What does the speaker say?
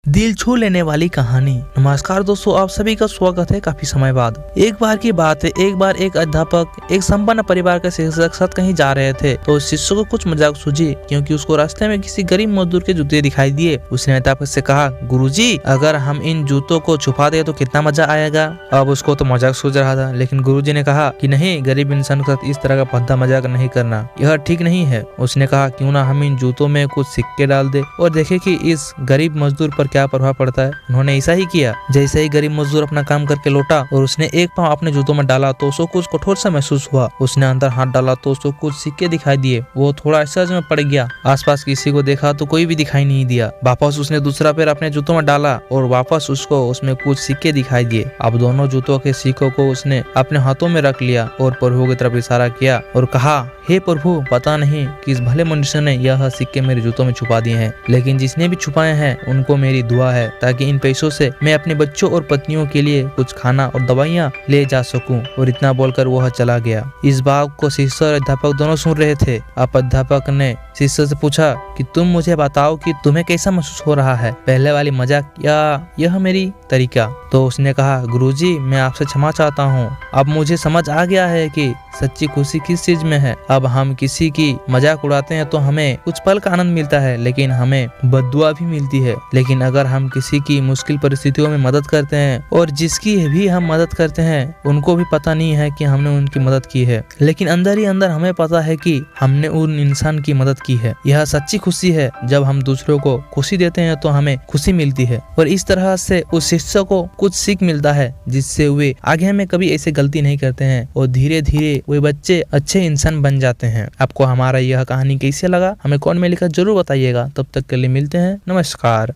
दिल छू लेने वाली कहानी। नमस्कार दोस्तों, आप सभी का स्वागत है काफी समय बाद। एक बार की बात है, एक बार एक अध्यापक एक संपन्न परिवार के शिक्षक साथ कहीं जा रहे थे तो शिष्य को कुछ मजाक सूझी क्योंकि उसको रास्ते में किसी गरीब मजदूर के जूते दिखाई दिए। उसने अध्यापक से कहा, गुरुजी, अगर हम इन जूतों को छुपा दे तो कितना मजा आएगा। अब उसको तो मजाक सूझ रहा था, लेकिन गुरुजी ने कहा कि नहीं, गरीब इंसान के साथ इस तरह का भद्दा मजाक नहीं करना, यह ठीक नहीं है। उसने कहा, क्यों ना हम इन जूतों में कुछ सिक्के डाल दे और देखे कि इस गरीब मजदूर पर क्या प्रभाव पड़ता है। उन्होंने ऐसा ही किया। जैसे ही गरीब मजदूर अपना काम करके लौटा और उसने एक पांव अपने जूतों में डाला तो उसको कुछ कठोर सा महसूस हुआ। उसने अंदर हाथ डाला तो उसको कुछ सिक्के दिखाई दिए। वो थोड़ा असहज में पड़ गया। आसपास किसी को देखा तो कोई भी दिखाई नहीं दिया। वापस उसने दूसरा पैर अपने जूतों में डाला और वापस उसको उसमें कुछ सिक्के दिखाई दिए। अब दोनों जूतों के सिक्कों को उसने अपने हाथों में रख लिया और प्रभु की तरफ इशारा किया और कहा, हे प्रभु, पता नहीं किस भले मनुष्य ने यह सिक्के मेरे जूतों में छुपा दिए हैं, लेकिन जिसने भी छुपाए हैं उनको मेरी दुआ है ताकि इन पैसों से मैं अपने बच्चों और पत्नियों के लिए कुछ खाना और दवाइयाँ ले जा सकूं। और इतना बोलकर वह चला गया। इस बात को शिष्य और अध्यापक दोनों सुन रहे थे। अब अध्यापक ने शिष्य से पूछा कि तुम मुझे बताओ कि तुम्हें कैसा महसूस हो रहा है, पहले वाली मजाक या यह मेरी तरीका। तो उसने कहा, गुरुजी, मैं आपसे क्षमा चाहता हूँ। अब मुझे समझ आ गया है कि सच्ची खुशी किस चीज में है। अब हम किसी की मजाक उड़ाते हैं तो हमें कुछ पल का आनंद मिलता है, लेकिन हमें बद्दुआ भी मिलती है। लेकिन अगर हम किसी की मुश्किल परिस्थितियों में मदद करते हैं और जिसकी भी हम मदद करते हैं उनको भी पता नहीं है कि हमने उनकी मदद की है, लेकिन अंदर ही अंदर हमें पता है कि हमने उन इंसान की मदद की है। यह सच्ची खुशी है। जब हम दूसरों को खुशी देते हैं तो हमें खुशी मिलती है। और इस तरह से उस शिष्य को कुछ सीख मिलता है जिससे वे आगे में कभी ऐसे गलती नहीं करते हैं और धीरे धीरे वे बच्चे अच्छे इंसान बन जाते हैं। आपको हमारा यह कहानी कैसे लगा हमें कमेंट में लिखकर जरूर बताइएगा। तब तक के लिए मिलते हैं। नमस्कार।